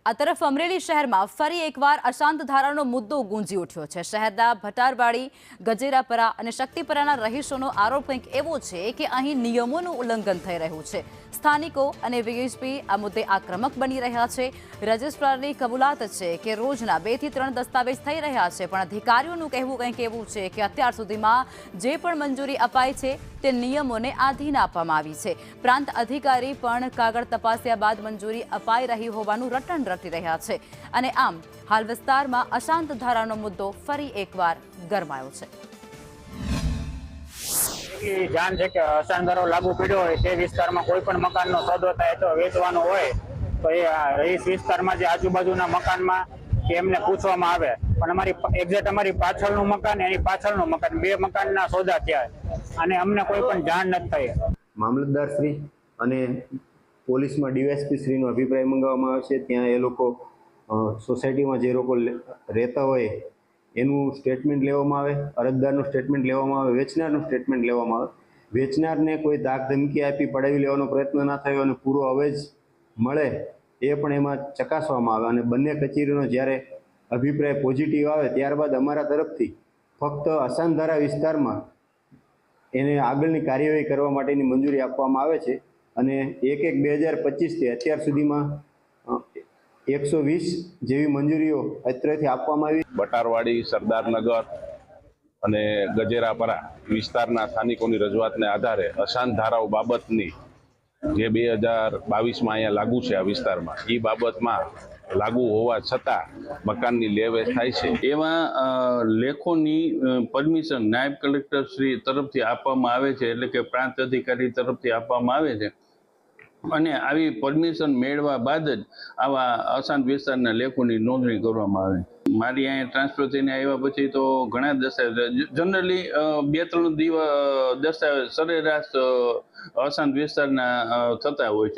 આ તરફ અમરેલી શહેરમાં ફરી એકવાર અશાંત ધારાનો મુદ્દો ગુંજી ઉઠ્યો છે। શહેરના ભટારવાડી, ગજેરાપરા અને શક્તિપરાના રહીશોનો આરોપ કંઈક એવો છે કે અહીં નિયમોનું ઉલ્લંઘન થઈ રહ્યું છે। સ્થાનિકો અને વીએચપી આ મુદ્દે આક્રમક બની રહ્યા છે। રજિસ્ટ્રારની કબૂલાત છે કે રોજના 2 થી 3 દસ્તાવેજ થઈ રહ્યા છે, પણ અધિકારીઓનું કહેવું કંઈક એવું છે કે અત્યાર સુધીમાં જે પણ મંજૂરી અપાઈ છે તે નિયમોને આધીન આપવામાં આવી છે। પ્રાંત અધિકારી પણ કાગળ તપાસ્યા બાદ મંજૂરી અપાઈ રહી હોવાનું રટણ રટી રહ્યા છે અને આમ હાલ વિસ્તારમાં અશાંત ધારાનો મુદ્દો ફરી એકવાર ગરમાયો છે। જાણ છે કે અશાંત ધારો લાગુ પડ્યો હોય તે વિસ્તારમાં કોઈ પણ મકાનનો સોદો થાય તો વેચવાનો હોય તો એ રહીશ વિસ્તારમાં જે આજુબાજુના મકાનમાં કે એમને પૂછવામાં આવે, પણ અમારી પાછળનું મકાન એની પાછળનું મકાન 2 મકાનના સોદા થયા અને અમને કોઈ પણ જાણ નથી થઈ। મામલતદાર શ્રી અને પોલીસમાં ડીવાયએસપી શ્રીનો અભિપ્રાય મંગાવવામાં આવે છે। ત્યાં એ લોકો સોસાયટીમાં જે લોકો રહેતા હોય એનું સ્ટેટમેન્ટ લેવામાં આવે, અરજદારનું સ્ટેટમેન્ટ લેવામાં આવે, વેચનારનું સ્ટેટમેન્ટ લેવામાં આવે। વેચનારને કોઈ ધાક ધમકી આપી પડાવી લેવાનો પ્રયત્ન ના થયો અને પૂરો અવેજ મળે એ પણ એમાં ચકાસવામાં આવે અને બંને કચેરીનો જ્યારે અભિપ્રાય પોઝિટિવ આવે ત્યારબાદ અમારા તરફથી ફક્ત અશાંત ધારા વિસ્તારમાં એને આગળની કાર્યવાહી કરવા માટેની મંજૂરી આપવામાં આવે છે અને 1/1/2025થી અત્યાર સુધીમાં 120 જેવી મંજૂરીઓ અત્રેથી આપવામાં આવી। ભટારવાડી, સરદારનગર અને ગજેરાપરા વિસ્તારના સ્થાનિકોની રજૂઆતને આધારે અશાંત ધારાઓ બાબતની જે 2022માં અહીંયા લાગુ છે આ વિસ્તારમાં, એ બાબતમાં લાગુ હોવા છતાં મકાનની લે-વેચ થાય છે। એમાં લેખોની પરમિશન નાયબ કલેક્ટર શ્રી તરફથી આપવામાં આવે છે, એટલે કે પ્રાંત અધિકારી તરફથી આપવામાં આવે છે અને આવી પરમિશન મેળવ્યા બાદ જ આવા અશાંત વિસ્તારના લેખોની નોંધણી કરવામાં આવે। મારી અહીંયા ટ્રાન્સફર થઈને આવ્યા પછી તો ઘણા દસ્તાવેજ જનરલી 2-3 દિવસ દસ્તાવેજ સરેરાશ અશાંત વિસ્તારના થતા હોય છે।